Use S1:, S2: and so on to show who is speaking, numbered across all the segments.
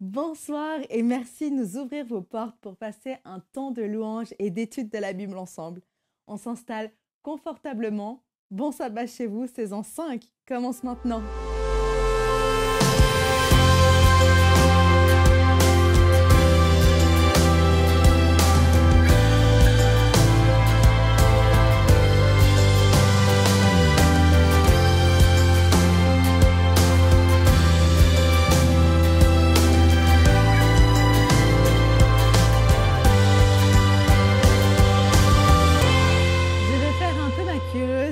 S1: Bonsoir et merci de nous ouvrir vos portes pour passer un temps de louange et d'étude de la Bible ensemble. On s'installe confortablement. Bon sabbat chez vous, saison 5 commence maintenant.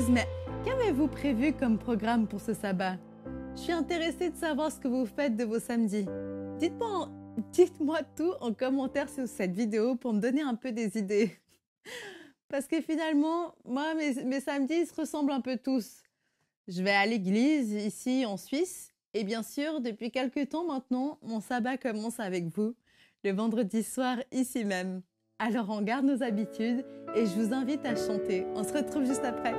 S1: Mais qu'avez-vous prévu comme programme pour ce sabbat? Je suis intéressée de savoir ce que vous faites de vos samedis. Dites-moi tout en commentaire sur cette vidéo pour me donner un peu des idées. Parce que finalement, moi, mes samedis se ressemblent un peu tous. Je vais à l'église ici en Suisse. Et bien sûr, depuis quelques temps maintenant, mon sabbat commence avec vous, le vendredi soir ici même. Alors on garde nos habitudes et je vous invite à chanter. On se retrouve juste après.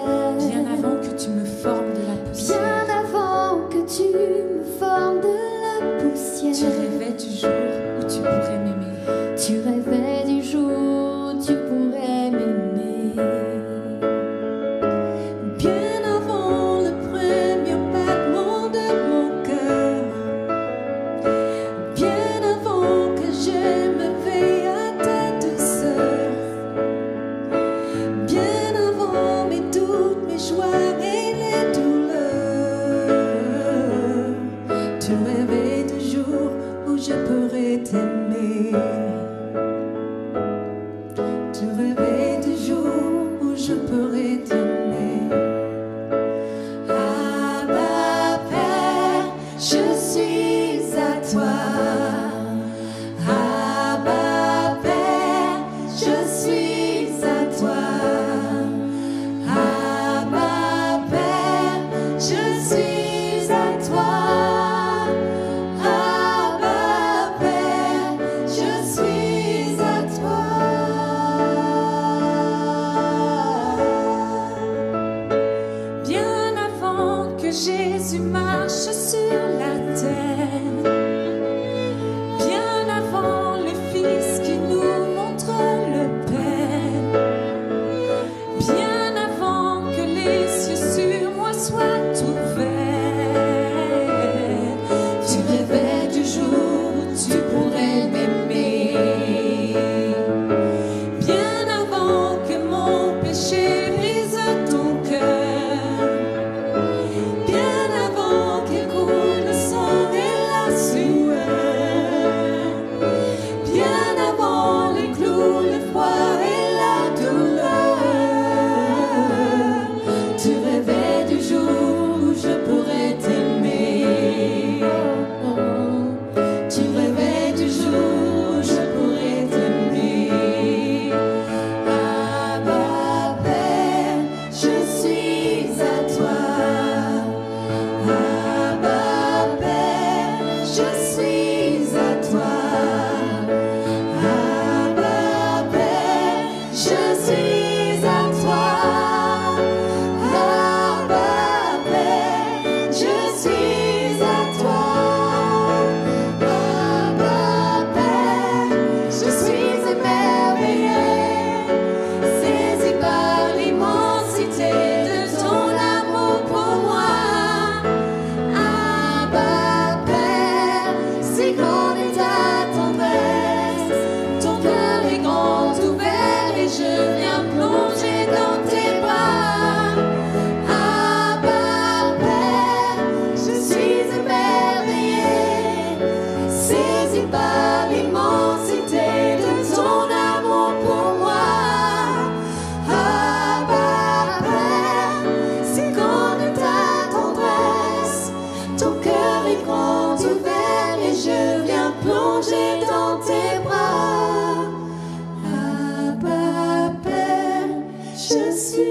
S2: Bien avant qu'il coule le sang.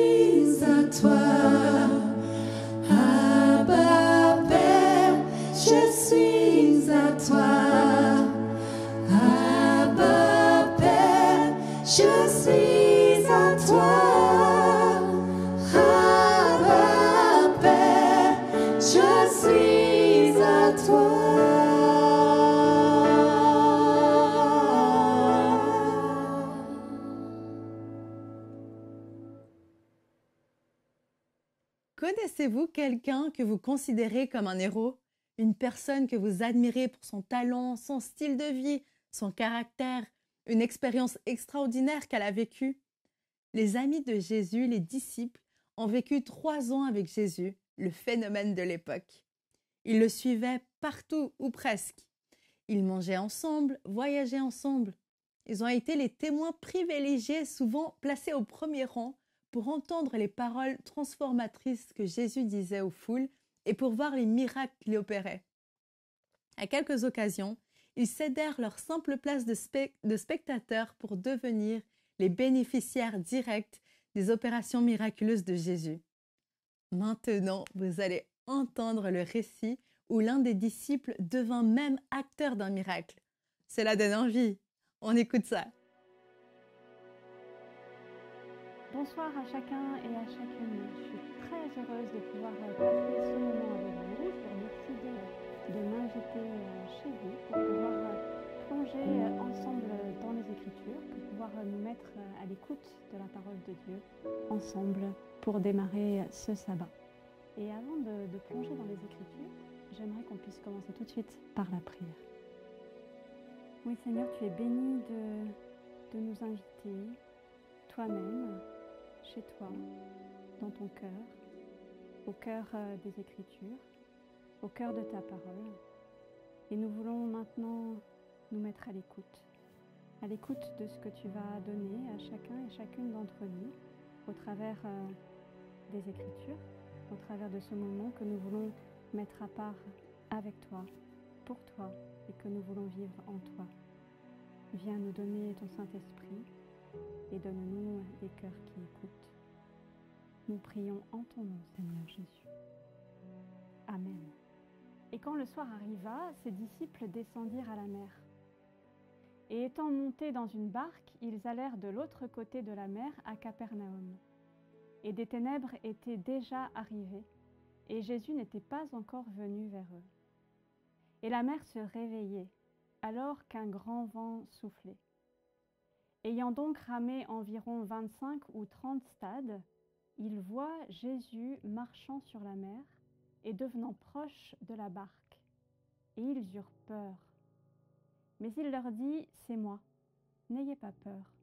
S2: suis à toi. Abba Père, je suis à toi. Abba Père, je suis à toi. Abba Père, je suis à toi.
S1: Connaissez-vous quelqu'un que vous considérez comme un héros? Une personne que vous admirez pour son talent, son style de vie, son caractère, une expérience extraordinaire qu'elle a vécue? Les amis de Jésus, les disciples, ont vécu 3 ans avec Jésus, le phénomène de l'époque. Ils le suivaient partout ou presque. Ils mangeaient ensemble, voyageaient ensemble. Ils ont été les témoins privilégiés, souvent placés au premier rang, pour entendre les paroles transformatrices que Jésus disait aux foules et pour voir les miracles qu'il opérait. À quelques occasions, ils cédèrent leur simple place de spectateurs pour devenir les bénéficiaires directs des opérations miraculeuses de Jésus. Maintenant, vous allez entendre le récit où l'un des disciples devint même acteur d'un miracle. Cela donne envie. On écoute ça.
S3: Bonsoir à chacun et à chacune. Je suis très heureuse de pouvoir passer ce moment avec vous. Je vous remercie de m'inviter chez vous pour pouvoir plonger ensemble dans les Écritures, pour pouvoir nous mettre à l'écoute de la parole de Dieu ensemble pour démarrer ce sabbat. Et avant de plonger dans les Écritures, j'aimerais qu'on puisse commencer tout de suite par la prière. Oui Seigneur, tu es béni de nous inviter toi-même, chez toi, dans ton cœur, au cœur des Écritures, au cœur de ta parole. Et nous voulons maintenant nous mettre à l'écoute de ce que tu vas donner à chacun et chacune d'entre nous au travers des Écritures, au travers de ce moment que nous voulons mettre à part avec toi, pour toi, et que nous voulons vivre en toi. Viens nous donner ton Saint-Esprit et donne-nous des cœurs qui écoutent. Nous prions en ton nom, Seigneur Jésus. Amen. Et quand le soir arriva, ses disciples descendirent à la mer. Et étant montés dans une barque, ils allèrent de l'autre côté de la mer à Capernaum. Et des ténèbres étaient déjà arrivées, et Jésus n'était pas encore venu vers eux. Et la mer se réveillait, alors qu'un grand vent soufflait. Ayant donc ramé environ 25 ou 30 stades, ils voient Jésus marchant sur la mer et devenant proche de la barque. Et ils eurent peur. Mais il leur dit, « C'est moi, n'ayez pas peur. »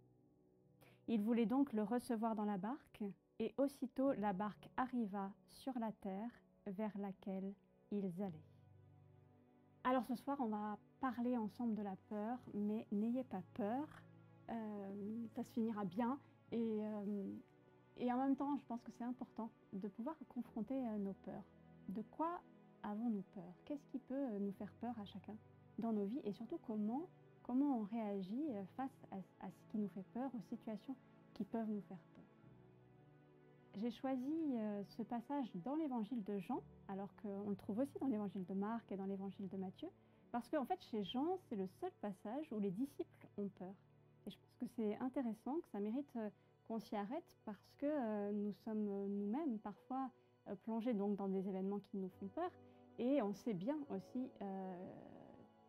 S3: Ils voulaient donc le recevoir dans la barque, et aussitôt la barque arriva sur la terre vers laquelle ils allaient. Alors ce soir, on va parler ensemble de la peur, mais n'ayez pas peur. Ça se finira bien et en même temps je pense que c'est important de pouvoir confronter nos peurs. De quoi avons-nous peur? Qu'est-ce qui peut nous faire peur à chacun dans nos vies et surtout comment on réagit face à ce qui nous fait peur, aux situations qui peuvent nous faire peur. J'ai choisi ce passage dans l'évangile de Jean, alors qu'on le trouve aussi dans l'évangile de Marc et dans l'évangile de Matthieu, parce qu'en fait chez Jean c'est le seul passage où les disciples ont peur. Et je pense que c'est intéressant, que ça mérite qu'on s'y arrête parce que nous sommes nous-mêmes parfois plongés donc dans des événements qui nous font peur et on sait bien aussi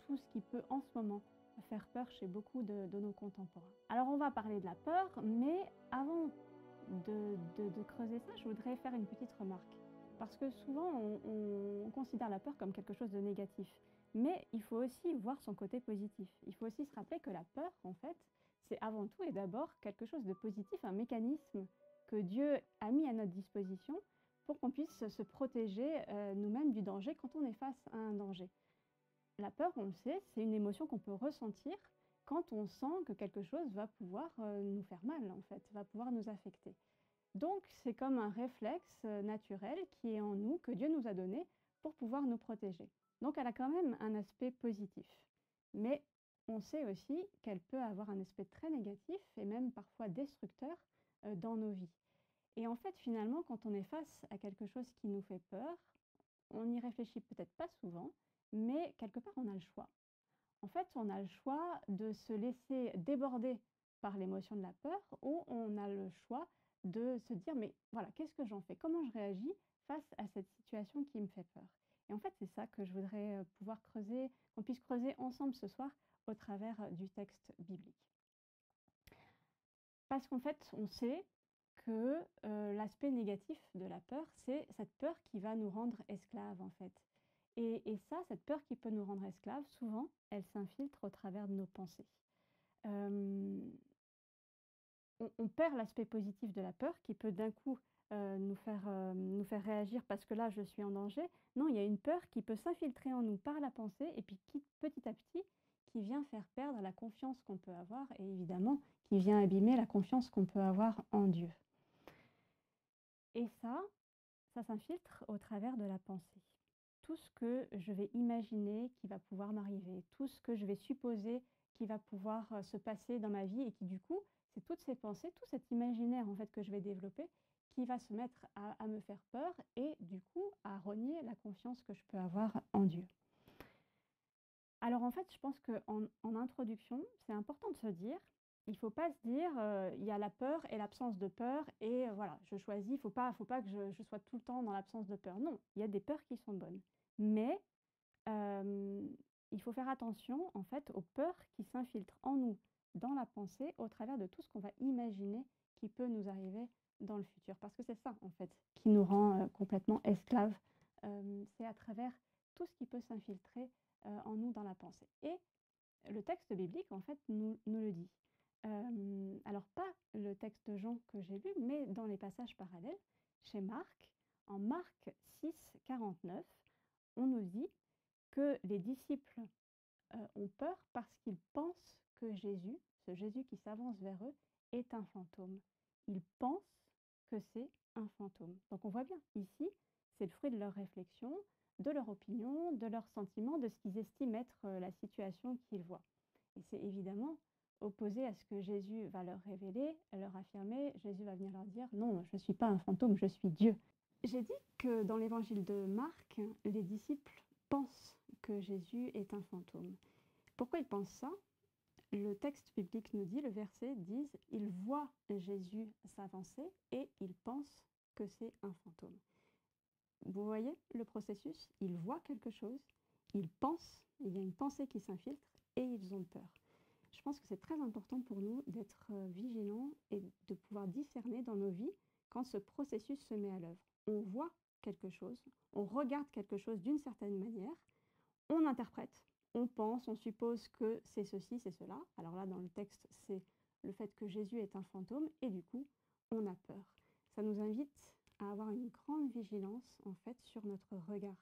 S3: tout ce qui peut en ce moment faire peur chez beaucoup de nos contemporains. Alors on va parler de la peur, mais avant de creuser ça, je voudrais faire une petite remarque. Parce que souvent on considère la peur comme quelque chose de négatif. Mais il faut aussi voir son côté positif. Il faut aussi se rappeler que la peur, en fait, c'est avant tout et d'abord quelque chose de positif, un mécanisme que Dieu a mis à notre disposition pour qu'on puisse se protéger nous-mêmes du danger quand on est face à un danger. La peur, on le sait, c'est une émotion qu'on peut ressentir quand on sent que quelque chose va pouvoir nous faire mal, en fait, va pouvoir nous affecter. Donc, c'est comme un réflexe naturel qui est en nous, que Dieu nous a donné pour pouvoir nous protéger. Donc, elle a quand même un aspect positif. Mais on sait aussi qu'elle peut avoir un aspect très négatif et même parfois destructeur dans nos vies. Et en fait, finalement, quand on est face à quelque chose qui nous fait peur, on n'y réfléchit peut-être pas souvent, mais quelque part, on a le choix. En fait, on a le choix de se laisser déborder par l'émotion de la peur ou on a le choix de se dire, mais voilà, qu'est-ce que j'en fais? Comment je réagis face à cette situation qui me fait peur? Et en fait, c'est ça que je voudrais pouvoir creuser, qu'on puisse creuser ensemble ce soir au travers du texte biblique. Parce qu'en fait, on sait que l'aspect négatif de la peur, c'est cette peur qui va nous rendre esclaves, en fait. Et ça, cette peur qui peut nous rendre esclaves, souvent, elle s'infiltre au travers de nos pensées. Euh, on perd l'aspect positif de la peur qui peut d'un coup nous faire réagir parce que là, je suis en danger. Non, il y a une peur qui peut s'infiltrer en nous par la pensée et puis qui, petit à petit, qui vient faire perdre la confiance qu'on peut avoir et évidemment, qui vient abîmer la confiance qu'on peut avoir en Dieu. Et ça s'infiltre au travers de la pensée. Tout ce que je vais imaginer qui va pouvoir m'arriver, tout ce que je vais supposer qui va pouvoir se passer dans ma vie et qui du coup, c'est toutes ces pensées, tout cet imaginaire en fait que je vais développer qui va se mettre à me faire peur et du coup à renier la confiance que je peux avoir en Dieu. Alors en fait, je pense qu'en introduction, c'est important de se dire, il ne faut pas se dire, il y a la peur et l'absence de peur et voilà, je choisis, il ne faut pas que je sois tout le temps dans l'absence de peur. Non, il y a des peurs qui sont bonnes. Mais il faut faire attention en fait aux peurs qui s'infiltrent en nous, dans la pensée, au travers de tout ce qu'on va imaginer qui peut nous arriver dans le futur. Parce que c'est ça en fait qui nous rend complètement esclaves. C'est à travers tout ce qui peut s'infiltrer en nous dans la pensée. Et le texte biblique, en fait, nous le dit. Alors, pas le texte de Jean que j'ai lu, mais dans les passages parallèles, chez Marc, en Marc 6, 49, on nous dit que les disciples ont peur parce qu'ils pensent que Jésus, ce Jésus qui s'avance vers eux, est un fantôme. Ils pensent que c'est un fantôme. Donc on voit bien, ici, c'est le fruit de leur réflexion, de leur opinion, de leurs sentiments, de ce qu'ils estiment être la situation qu'ils voient. Et c'est évidemment opposé à ce que Jésus va leur révéler, leur affirmer. Jésus va venir leur dire « Non, je ne suis pas un fantôme, je suis Dieu ». J'ai dit que dans l'évangile de Marc, les disciples pensent que Jésus est un fantôme. Pourquoi ils pensent ça? Le texte biblique nous dit, le verset dit, ils voient Jésus s'avancer et ils pensent que c'est un fantôme. Vous voyez le processus? Ils voient quelque chose, ils pensent, il y a une pensée qui s'infiltre et ils ont peur. Je pense que c'est très important pour nous d'être vigilants et de pouvoir discerner dans nos vies quand ce processus se met à l'œuvre. On voit quelque chose, on regarde quelque chose d'une certaine manière, on interprète, on pense, on suppose que c'est ceci, c'est cela. Alors là, dans le texte, c'est le fait que Jésus est un fantôme et du coup, on a peur. Ça nous invite à avoir une grande vigilance en fait sur notre regard,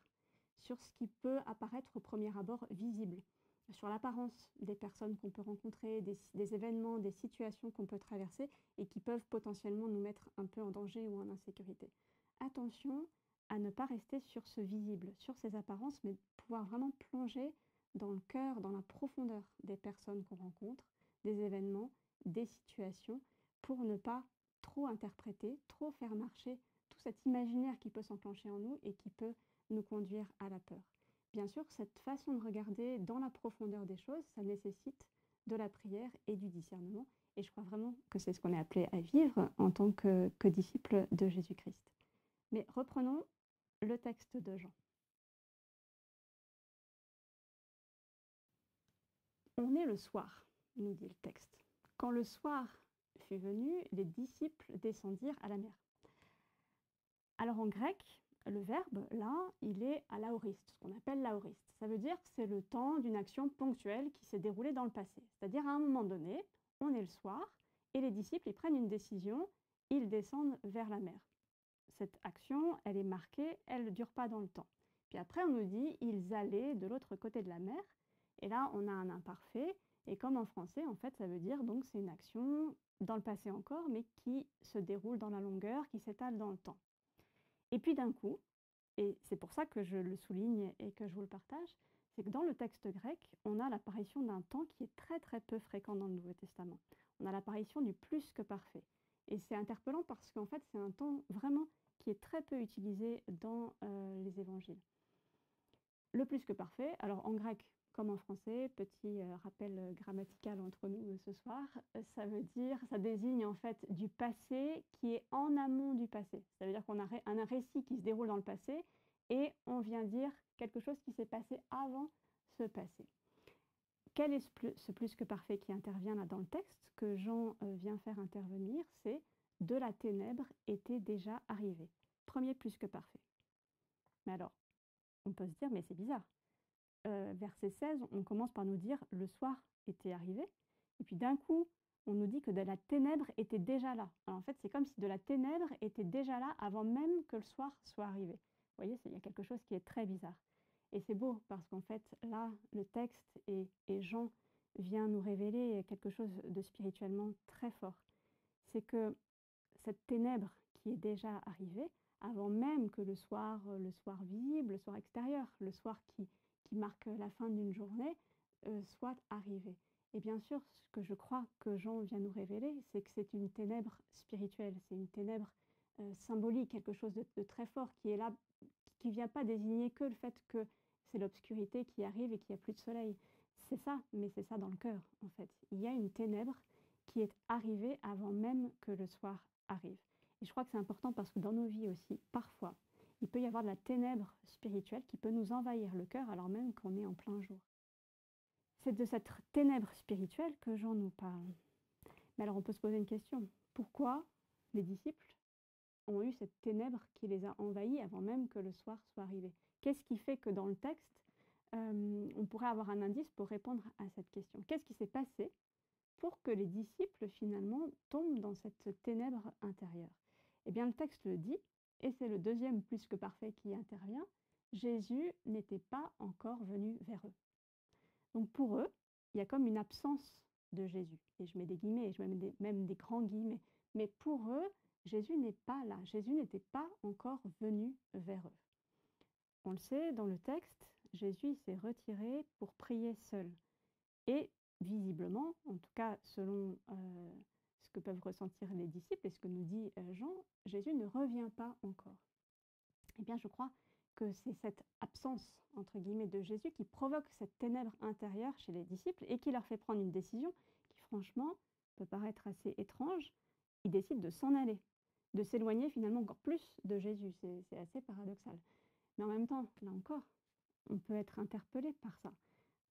S3: sur ce qui peut apparaître au premier abord visible, sur l'apparence des personnes qu'on peut rencontrer, des événements, des situations qu'on peut traverser et qui peuvent potentiellement nous mettre un peu en danger ou en insécurité. Attention à ne pas rester sur ce visible, sur ces apparences, mais pouvoir vraiment plonger dans le cœur, dans la profondeur des personnes qu'on rencontre, des événements, des situations, pour ne pas trop interpréter, trop faire marcher tout cet imaginaire qui peut s'enclencher en nous et qui peut nous conduire à la peur. Bien sûr, cette façon de regarder dans la profondeur des choses, ça nécessite de la prière et du discernement. Et je crois vraiment que c'est ce qu'on est appelé à vivre en tant que disciples de Jésus-Christ. Mais reprenons le texte de Jean. On est le soir, nous dit le texte. Quand le soir fut venu, les disciples descendirent à la mer. Alors en grec, le verbe, là, il est à l'aoriste, ce qu'on appelle l'aoriste. Ça veut dire que c'est le temps d'une action ponctuelle qui s'est déroulée dans le passé. C'est-à-dire à un moment donné, on est le soir et les disciples, ils prennent une décision, ils descendent vers la mer. Cette action, elle est marquée, elle ne dure pas dans le temps. Puis après, on nous dit, ils allaient de l'autre côté de la mer. Et là, on a un imparfait. Et comme en français, en fait, ça veut dire donc c'est une action dans le passé encore, mais qui se déroule dans la longueur, qui s'étale dans le temps. Et puis d'un coup, et c'est pour ça que je le souligne et que je vous le partage, c'est que dans le texte grec, on a l'apparition d'un temps qui est très très peu fréquent dans le Nouveau Testament. On a l'apparition du plus que parfait. Et c'est interpellant parce qu'en fait, c'est un ton vraiment qui est très peu utilisé dans les évangiles. Le plus que parfait, alors en grec comme en français, petit rappel grammatical entre nous ce soir, ça veut dire, ça désigne en fait du passé qui est en amont du passé. Ça veut dire qu'on a un récit qui se déroule dans le passé et on vient dire quelque chose qui s'est passé avant ce passé. Quel est ce plus que parfait qui intervient là dans le texte que Jean vient faire intervenir? C'est « de la ténèbre était déjà arrivé ». Premier plus que parfait. Mais alors, on peut se dire, mais c'est bizarre. Verset 16, on commence par nous dire « le soir était arrivé ». Et puis d'un coup, on nous dit que de la ténèbre était déjà là. Alors en fait, c'est comme si de la ténèbre était déjà là avant même que le soir soit arrivé. Vous voyez, il y a quelque chose qui est très bizarre. Et c'est beau parce qu'en fait, là, le texte et Jean vient nous révéler quelque chose de spirituellement très fort. C'est que cette ténèbre qui est déjà arrivée, avant même que le soir visible, le soir extérieur, le soir qui marque la fin d'une journée, soit arrivé. Et bien sûr, ce que je crois que Jean vient nous révéler, c'est que c'est une ténèbre spirituelle, c'est une ténèbre symbolique, quelque chose de très fort qui est là, qui ne vient pas désigner que le fait que c'est l'obscurité qui arrive et qu'il n'y a plus de soleil. C'est ça, mais c'est ça dans le cœur, en fait. Il y a une ténèbre qui est arrivée avant même que le soir arrive. Et je crois que c'est important parce que dans nos vies aussi, parfois, il peut y avoir de la ténèbre spirituelle qui peut nous envahir le cœur alors même qu'on est en plein jour. C'est de cette ténèbre spirituelle que Jean nous parle. Mais alors on peut se poser une question. Pourquoi les disciples ont eu cette ténèbre qui les a envahis avant même que le soir soit arrivé? Qu'est-ce qui fait que dans le texte, on pourrait avoir un indice pour répondre à cette question? Qu'est-ce qui s'est passé pour que les disciples finalement tombent dans cette ténèbre intérieure? Eh bien le texte le dit, et c'est le deuxième plus que parfait qui intervient, Jésus n'était pas encore venu vers eux. Donc pour eux, il y a comme une absence de Jésus. Et je mets des guillemets, et je mets même des grands guillemets. Mais pour eux, Jésus n'est pas là. Jésus n'était pas encore venu vers eux. On le sait, dans le texte, Jésus s'est retiré pour prier seul. Et visiblement, en tout cas selon ce que peuvent ressentir les disciples et ce que nous dit Jean, Jésus ne revient pas encore. Eh bien, je crois que c'est cette absence, entre guillemets, de Jésus qui provoque cette ténèbre intérieure chez les disciples et qui leur fait prendre une décision qui, franchement, peut paraître assez étrange. Ils décident de s'en aller, de s'éloigner finalement encore plus de Jésus. C'est assez paradoxal. Mais en même temps, là encore, on peut être interpellé par ça.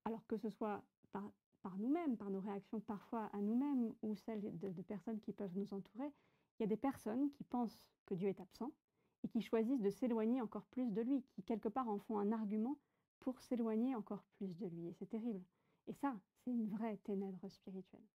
S3: Alors que ce soit par nous-mêmes, par nos réactions parfois à nous-mêmes ou celles de personnes qui peuvent nous entourer, il y a des personnes qui pensent que Dieu est absent et qui choisissent de s'éloigner encore plus de lui, qui quelque part en font un argument pour s'éloigner encore plus de lui. Et c'est terrible. Et ça, c'est une vraie ténèbre spirituelle.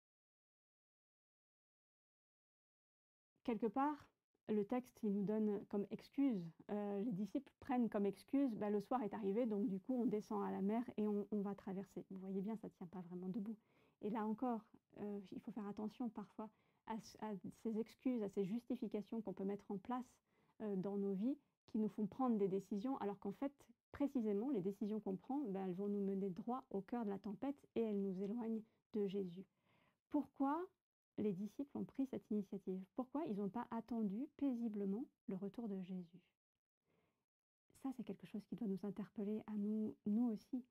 S3: Quelque part, le texte, il nous donne comme excuse, les disciples prennent comme excuse, le soir est arrivé, donc du coup on descend à la mer et on va traverser. Vous voyez bien, ça ne tient pas vraiment debout. Et là encore, il faut faire attention parfois à ces excuses, à ces justifications qu'on peut mettre en place dans nos vies, qui nous font prendre des décisions, alors qu'en fait, précisément, les décisions qu'on prend, elles vont nous mener droit au cœur de la tempête et elles nous éloignent de Jésus. Pourquoi les disciples ont pris cette initiative? Pourquoi ils n'ont pas attendu paisiblement le retour de Jésus? Ça, c'est quelque chose qui doit nous interpeller à nous aussi.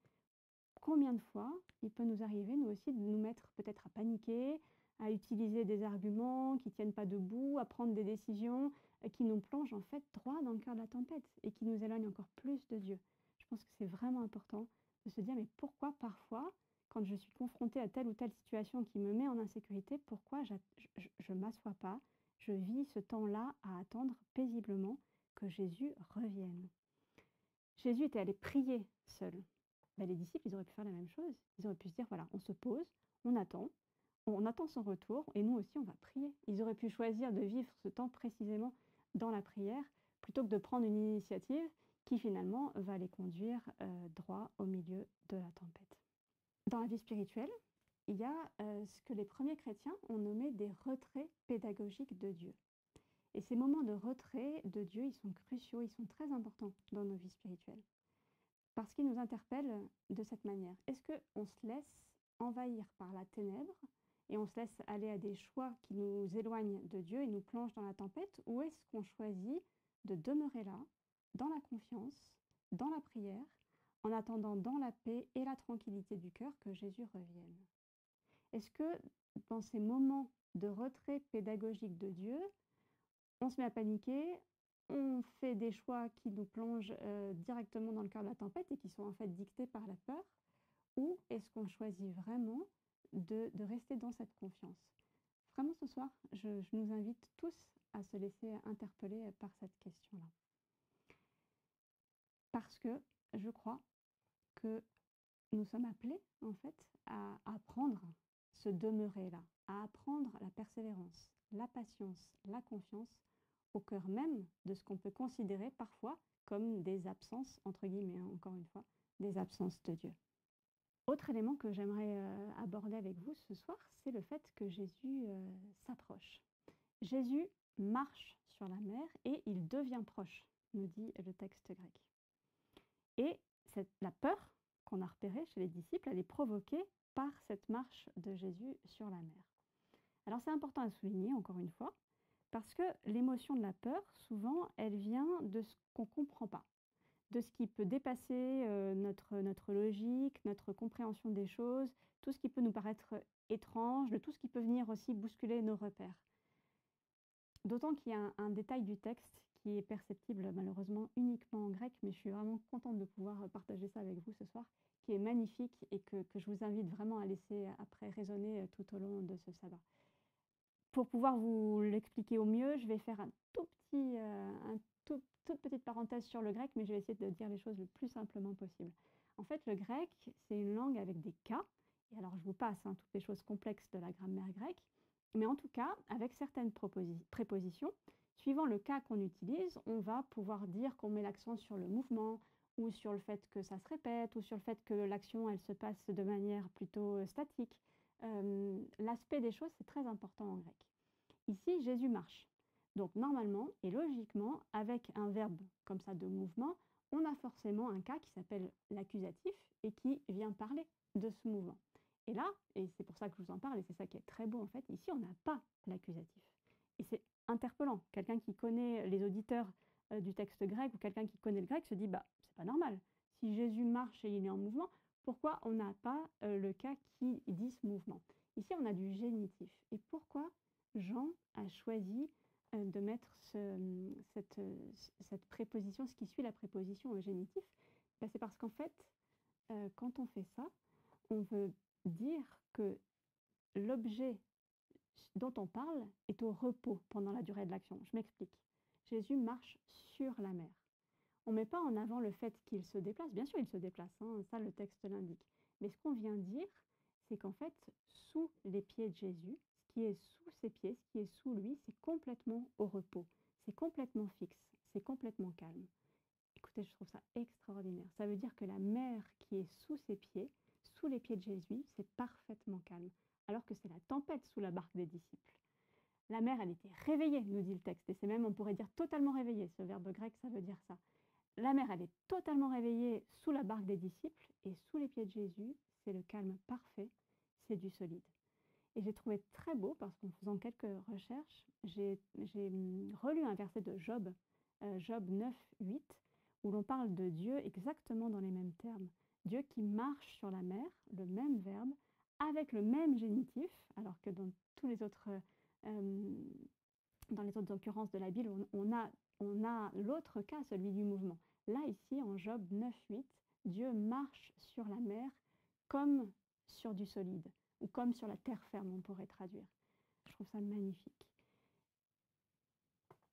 S3: Combien de fois il peut nous arriver, nous aussi, de nous mettre peut-être à paniquer, à utiliser des arguments qui ne tiennent pas debout, à prendre des décisions qui nous plongent en fait droit dans le cœur de la tempête et qui nous éloignent encore plus de Dieu. Je pense que c'est vraiment important de se dire, mais pourquoi parfois, quand je suis confrontée à telle ou telle situation qui me met en insécurité, pourquoi je ne m'assois pas, je vis ce temps-là à attendre paisiblement que Jésus revienne. Jésus était allé prier seul. Les disciples, ils auraient pu faire la même chose. Ils auraient pu se dire, voilà, on se pose, on attend son retour, et nous aussi, on va prier. Ils auraient pu choisir de vivre ce temps précisément dans la prière, plutôt que de prendre une initiative qui finalement va les conduire droit au milieu de la tempête. Dans la vie spirituelle, il y a ce que les premiers chrétiens ont nommé des retraits pédagogiques de Dieu. Et ces moments de retrait de Dieu, ils sont cruciaux, ils sont très importants dans nos vies spirituelles. Parce qu'ils nous interpellent de cette manière. Est-ce qu'on se laisse envahir par la ténèbre et on se laisse aller à des choix qui nous éloignent de Dieu et nous plongent dans la tempête, ou est-ce qu'on choisit de demeurer là, dans la confiance, dans la prière, en attendant dans la paix et la tranquillité du cœur que Jésus revienne? Est-ce que dans ces moments de retrait pédagogique de Dieu, on se met à paniquer, on fait des choix qui nous plongent directement dans le cœur de la tempête et qui sont en fait dictés par la peur, ou est-ce qu'on choisit vraiment de rester dans cette confiance? Vraiment ce soir, je nous invite tous à se laisser interpeller par cette question-là. Parce que je crois que nous sommes appelés en fait à apprendre ce demeurer là, à apprendre la persévérance, la patience, la confiance au cœur même de ce qu'on peut considérer parfois comme des absences, entre guillemets, hein, encore une fois, des absences de Dieu. Autre élément que j'aimerais aborder avec vous ce soir, c'est le fait que Jésus s'approche. Jésus marche sur la mer et il devient proche, nous dit le texte grec. Et la peur qu'on a repérée chez les disciples, elle est provoquée par cette marche de Jésus sur la mer. Alors c'est important à souligner, encore une fois, parce que l'émotion de la peur, souvent, elle vient de ce qu'on ne comprend pas, de ce qui peut dépasser notre logique, notre compréhension des choses, tout ce qui peut nous paraître étrange, de tout ce qui peut venir aussi bousculer nos repères. D'autant qu'il y a un détail du texte qui est perceptible malheureusement uniquement en grec, mais je suis vraiment contente de pouvoir partager ça avec vous ce soir, qui est magnifique et que je vous invite vraiment à laisser après résonner tout au long de ce sabbat. Pour pouvoir vous l'expliquer au mieux, je vais faire toute petite parenthèse sur le grec, mais je vais essayer de dire les choses le plus simplement possible. En fait, le grec, c'est une langue avec des cas, et alors je vous passe toutes les choses complexes de la grammaire grecque, mais en tout cas, avec certaines prépositions, suivant le cas qu'on utilise, on va pouvoir dire qu'on met l'accent sur le mouvement, ou sur le fait que ça se répète, ou sur le fait que l'action, elle se passe de manière plutôt statique. L'aspect des choses, c'est très important en grec. Ici, Jésus marche. Donc normalement et logiquement, avec un verbe comme ça de mouvement, on a forcément un cas qui s'appelle l'accusatif et qui vient parler de ce mouvement. Et là, et c'est pour ça que je vous en parle, et c'est ça qui est très beau en fait, ici on n'a pas l'accusatif. Et c'est interpellant. Quelqu'un qui connaît les auditeurs du texte grec ou quelqu'un qui connaît le grec se dit, bah c'est pas normal. Si Jésus marche et il est en mouvement, pourquoi on n'a pas le cas qui dit ce mouvement? Ici on a du génitif. Et pourquoi Jean a choisi de mettre cette préposition, ce qui suit la préposition au génitif? Ben, c'est parce qu'en fait, quand on fait ça, on veut dire que l'objet dont on parle est au repos pendant la durée de l'action. Je m'explique. Jésus marche sur la mer. On ne met pas en avant le fait qu'il se déplace. Bien sûr, il se déplace, ça le texte l'indique. Mais ce qu'on vient dire, c'est qu'en fait, sous les pieds de Jésus, ce qui est sous ses pieds, ce qui est sous lui, c'est complètement au repos. C'est complètement fixe, c'est complètement calme. Écoutez, je trouve ça extraordinaire. Ça veut dire que la mer qui est sous ses pieds, sous les pieds de Jésus, c'est parfaitement calme, alors que c'est la tempête sous la barque des disciples. La mer, elle était réveillée, nous dit le texte, et c'est même, on pourrait dire, totalement réveillée. Ce verbe grec, ça veut dire ça. La mer, elle est totalement réveillée sous la barque des disciples, et sous les pieds de Jésus, c'est le calme parfait, c'est du solide. Et j'ai trouvé très beau, parce qu'en faisant quelques recherches, j'ai relu un verset de Job, Job 9, 8, où l'on parle de Dieu exactement dans les mêmes termes. Dieu qui marche sur la mer, le même verbe, avec le même génitif, alors que dans les autres occurrences de la Bible, on a l'autre cas, celui du mouvement. Là, ici, en Job 9, 8, Dieu marche sur la mer comme sur du solide, ou comme sur la terre ferme, on pourrait traduire. Je trouve ça magnifique.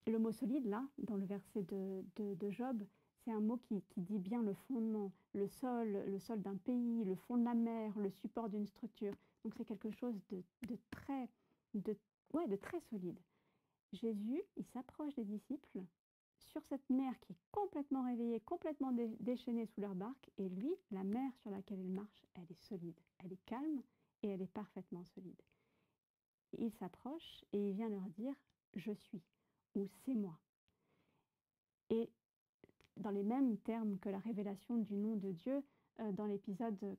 S3: Le mot solide, là, dans le verset de Job, c'est un mot qui dit bien le fondement, le sol d'un pays, le fond de la mer, le support d'une structure. Donc c'est quelque chose de très solide. Jésus, il s'approche des disciples sur cette mer qui est complètement réveillée, complètement déchaînée sous leur barque, et lui, la mer sur laquelle il marche, elle est solide, elle est calme et elle est parfaitement solide. Il s'approche et il vient leur dire « je suis » ou « c'est moi ». Et dans les mêmes termes que la révélation du nom de Dieu, dans l'épisode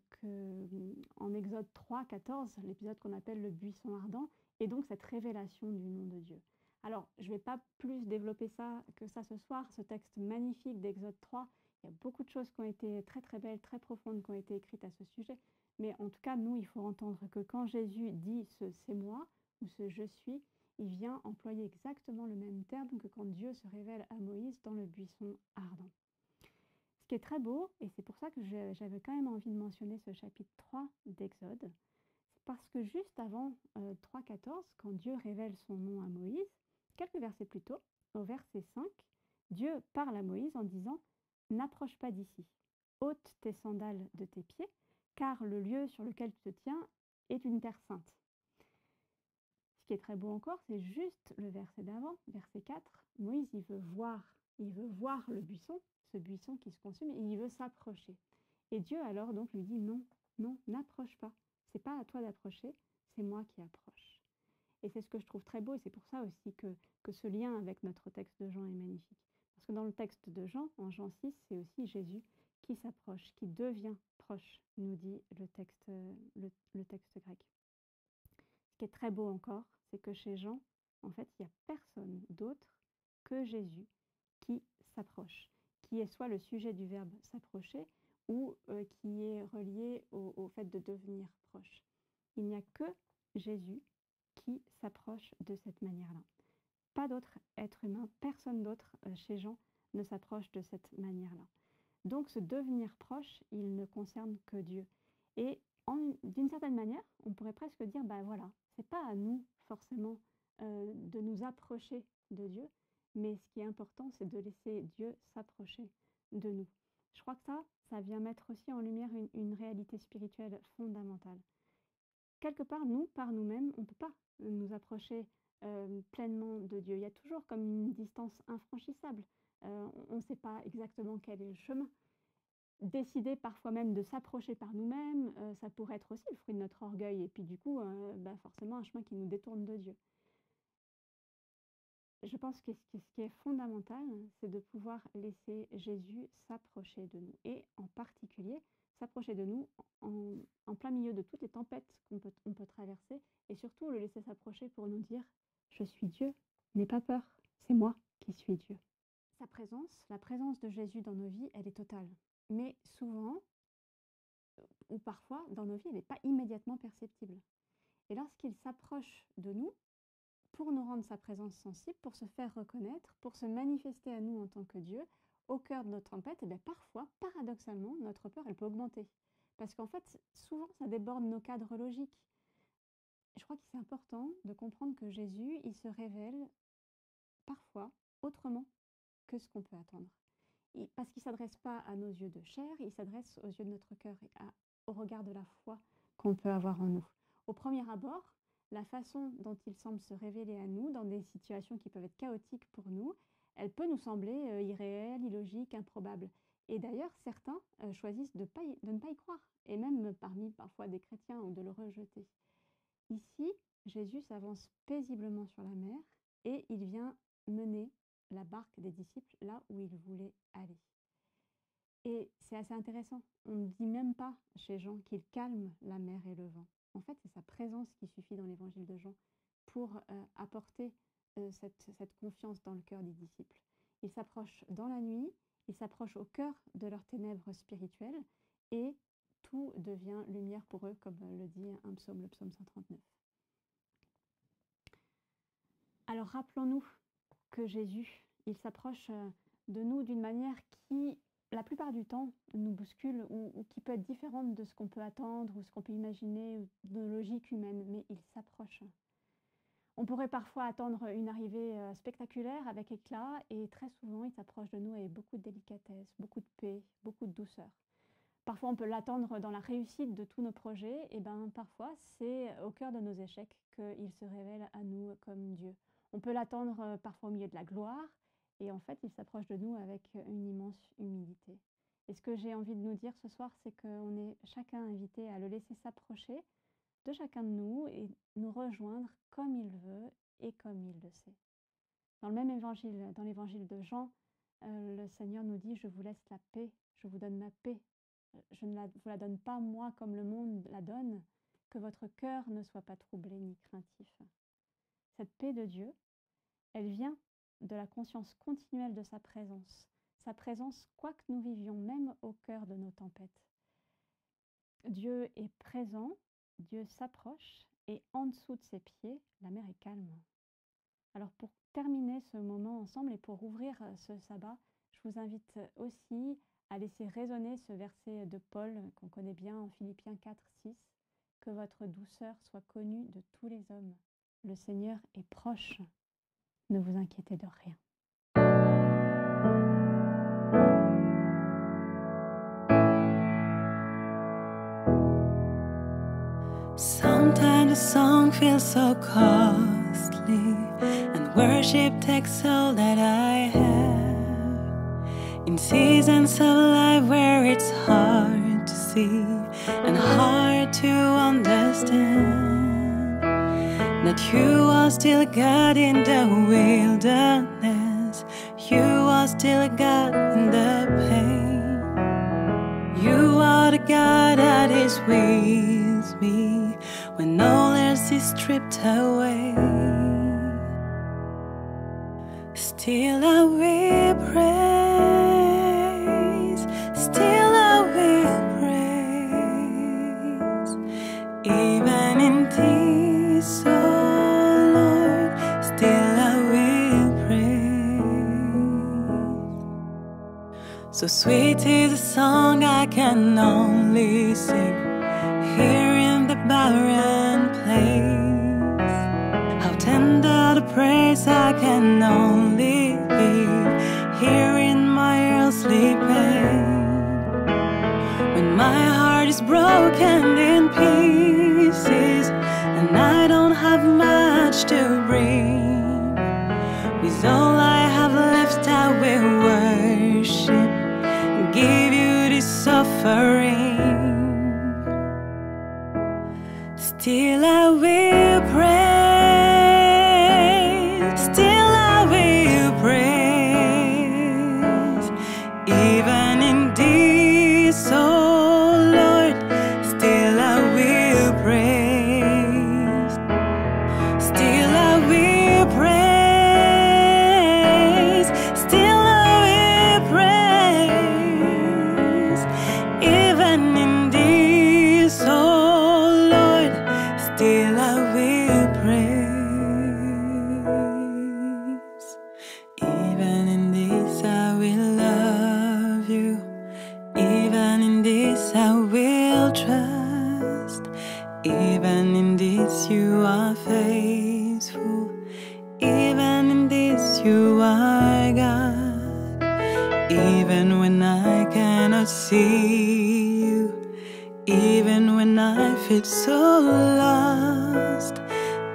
S3: en Exode 3, 14, l'épisode qu'on appelle le buisson ardent, et donc cette révélation du nom de Dieu. Alors, je ne vais pas plus développer ça que ça ce soir, ce texte magnifique d'Exode 3. Il y a beaucoup de choses qui ont été très très belles, très profondes, qui ont été écrites à ce sujet. Mais en tout cas, nous, il faut entendre que quand Jésus dit ce c'est moi ou ce je suis, il vient employer exactement le même terme que quand Dieu se révèle à Moïse dans le buisson ardent. Ce qui est très beau, et c'est pour ça que j'avais quand même envie de mentionner ce chapitre 3 d'Exode, c'est parce que juste avant 3,14, quand Dieu révèle son nom à Moïse, quelques versets plus tôt, au verset 5, Dieu parle à Moïse en disant « N'approche pas d'ici, ôte tes sandales de tes pieds, car le lieu sur lequel tu te tiens est une terre sainte. » Ce qui est très beau encore, c'est juste le verset d'avant, verset 4. Moïse, il veut voir le buisson, ce buisson qui se consume, et il veut s'approcher. Et Dieu alors donc lui dit non, non, n'approche pas. C'est pas à toi d'approcher, c'est moi qui approche. Et c'est ce que je trouve très beau, et c'est pour ça aussi que ce lien avec notre texte de Jean est magnifique. Parce que dans le texte de Jean, en Jean 6, c'est aussi Jésus qui s'approche, qui devient proche, nous dit le texte grec. Ce qui est très beau encore, c'est que chez Jean, en fait, il n'y a personne d'autre que Jésus qui s'approche, qui est soit le sujet du verbe s'approcher ou qui est relié au fait de devenir proche. Il n'y a que Jésus qui s'approche de cette manière-là. Pas d'autre être humain, personne d'autre chez Jean ne s'approche de cette manière-là. Donc ce devenir proche, il ne concerne que Dieu. Et d'une certaine manière, on pourrait presque dire, ben voilà, c'est pas à nous forcément de nous approcher de Dieu, mais ce qui est important, c'est de laisser Dieu s'approcher de nous. Je crois que ça vient mettre aussi en lumière une réalité spirituelle fondamentale. Quelque part, nous, par nous-mêmes, on ne peut pas nous approcher pleinement de Dieu. Il y a toujours comme une distance infranchissable. On ne sait pas exactement quel est le chemin. Décider parfois même de s'approcher par nous-mêmes, ça pourrait être aussi le fruit de notre orgueil et puis du coup, forcément un chemin qui nous détourne de Dieu. Je pense que ce qui est fondamental, c'est de pouvoir laisser Jésus s'approcher de nous et en particulier s'approcher de nous en plein milieu de toutes les tempêtes on peut traverser et surtout le laisser s'approcher pour nous dire « Je suis Dieu, n'aie pas peur, c'est moi qui suis Dieu ». Sa présence, la présence de Jésus dans nos vies, elle est totale. Mais souvent, ou parfois, dans nos vies, elle n'est pas immédiatement perceptible. Et lorsqu'il s'approche de nous, pour nous rendre sa présence sensible, pour se faire reconnaître, pour se manifester à nous en tant que Dieu, au cœur de notre tempête, et bien parfois, paradoxalement, notre peur, elle peut augmenter. Parce qu'en fait, souvent, ça déborde nos cadres logiques. Je crois qu'il est important de comprendre que Jésus, il se révèle parfois autrement que ce qu'on peut attendre. Parce qu'il ne s'adresse pas à nos yeux de chair, il s'adresse aux yeux de notre cœur et au regard de la foi qu'on peut avoir en nous. Au premier abord, la façon dont il semble se révéler à nous dans des situations qui peuvent être chaotiques pour nous, elle peut nous sembler irréelle, illogique, improbable. Et d'ailleurs, certains choisissent de ne pas y croire, et même parmi parfois des chrétiens, ou de le rejeter. Ici, Jésus s'avance paisiblement sur la mer et il vient mener la barque des disciples là où il voulait aller. Et c'est assez intéressant. On ne dit même pas chez Jean qu'il calme la mer et le vent. En fait, c'est sa présence qui suffit dans l'évangile de Jean pour apporter cette confiance dans le cœur des disciples. Il s'approche dans la nuit, il s'approche au cœur de leurs ténèbres spirituelles et tout devient lumière pour eux, comme le dit un psaume, le psaume 139. Alors rappelons-nous que Jésus, il s'approche de nous d'une manière qui, la plupart du temps, nous bouscule ou qui peut être différente de ce qu'on peut attendre ou ce qu'on peut imaginer, ou de nos logiques humaines, mais il s'approche. On pourrait parfois attendre une arrivée spectaculaire avec éclat et très souvent, il s'approche de nous avec beaucoup de délicatesse, beaucoup de paix, beaucoup de douceur. Parfois, on peut l'attendre dans la réussite de tous nos projets, et parfois, c'est au cœur de nos échecs qu'il se révèle à nous comme Dieu. On peut l'attendre parfois au milieu de la gloire, et en fait, il s'approche de nous avec une immense humilité. Et ce que j'ai envie de nous dire ce soir, c'est qu'on est chacun invité à le laisser s'approcher de chacun de nous et nous rejoindre comme il veut et comme il le sait. Dans le même évangile, dans l'évangile de Jean, le Seigneur nous dit « Je vous laisse la paix, je vous donne ma paix, je ne vous la donne pas moi comme le monde la donne, que votre cœur ne soit pas troublé ni craintif. Cette paix de Dieu, elle vient de la conscience continuelle de sa présence quoi que nous vivions, même au cœur de nos tempêtes. Dieu est présent, Dieu s'approche et en dessous de ses pieds, la mer est calme. Alors pour terminer ce moment ensemble et pour ouvrir ce sabbat, je vous invite aussi à laisser résonner ce verset de Paul qu'on connaît bien en Philippiens 4, 6, que votre douceur soit connue de tous les hommes. Le Seigneur est proche, ne vous inquiétez de rien.
S2: Sometimes a song feels so costly, and worship takes all that I have. In seasons of life where it's hard to see and hard to understand that you are still God in the wilderness, you are still God in the pain. You are the God that is with me when all else is stripped away. Still I will praise, still I will praise, even in this, oh Lord, still I will praise. So sweet is a song I can only sing here in the barren place. How tender the praise I can only give here in my earthly pain. When my heart is broken in pieces and I don't have much to bring, with all I have left I will worship, give you this offering. Still I will praise, still I will praise, even in this, oh Lord, still I will praise, still I will praise, still I will praise, even in this, oh still I will praise. Even in this I will love you. Even in this I will trust. Even in this you are faithful. Even in this you are God. Even when I cannot see you, even when I feel so lost,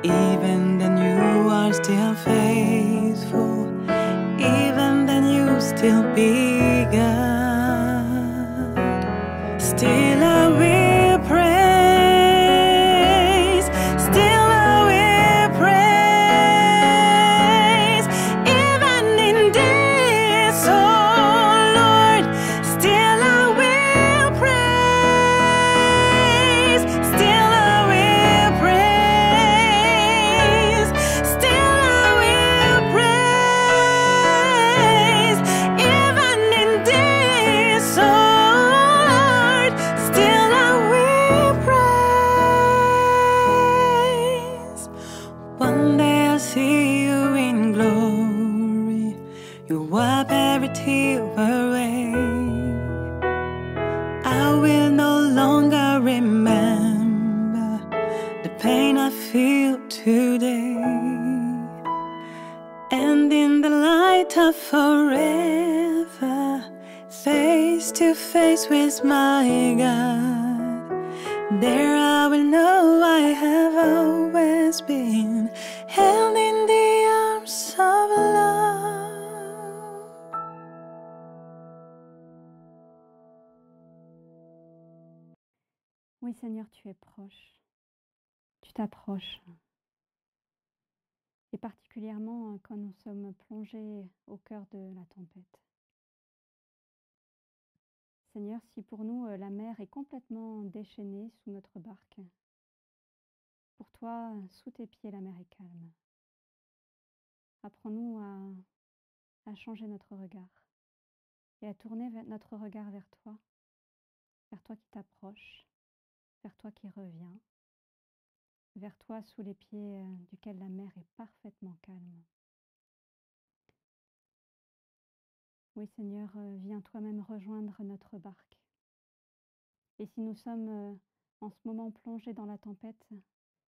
S2: even then you are still faithful, even then you still be God. Still I will praise, still I will praise, even in this, oh Lord, still I will praise, still I will praise, still I will praise, even in this, oh Lord, still I will praise. One day I'll see you in glory, you wipe every tear away. I will no longer remember the pain I feel today. And in the light of forever, face to face with my God, there I will know I have always been held in the arms of love.
S3: Oui Seigneur, tu es proche, tu t'approches. Et particulièrement quand nous sommes plongés au cœur de la tempête. Seigneur, si pour nous la mer est complètement déchaînée sous notre barque, pour toi, sous tes pieds, la mer est calme. Apprends-nous à changer notre regard et à tourner notre regard vers toi qui t'approche, vers toi qui revient, vers toi sous les pieds duquel la mer est parfaitement calme. Oui Seigneur, viens toi-même rejoindre notre barque. Et si nous sommes en ce moment plongés dans la tempête,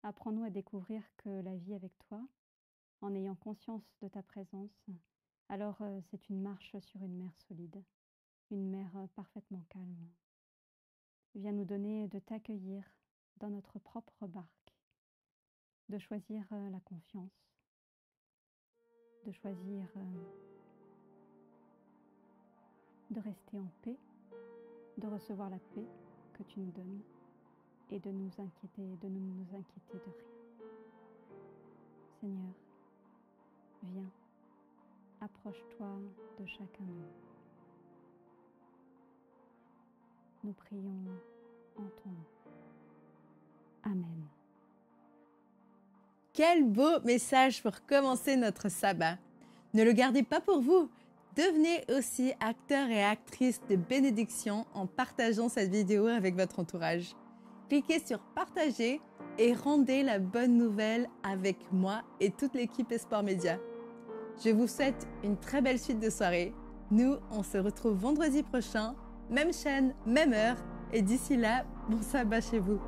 S3: apprends-nous à découvrir que la vie avec toi, en ayant conscience de ta présence, alors c'est une marche sur une mer solide, une mer parfaitement calme. Viens nous donner de t'accueillir dans notre propre barque, de choisir la confiance, de choisir de rester en paix, de recevoir la paix que tu nous donnes et de ne nous inquiéter de rien. Seigneur, viens, approche-toi de chacun de nous. Nous prions en ton nom. Amen.
S1: Quel beau message pour commencer notre sabbat. Ne le gardez pas pour vous. Devenez aussi acteurs et actrices de bénédiction en partageant cette vidéo avec votre entourage. Cliquez sur partager et rendez la bonne nouvelle avec moi et toute l'équipe Espoir Média. Je vous souhaite une très belle suite de soirée. Nous, on se retrouve vendredi prochain, même chaîne, même heure. Et d'ici là, bon sabbat chez vous.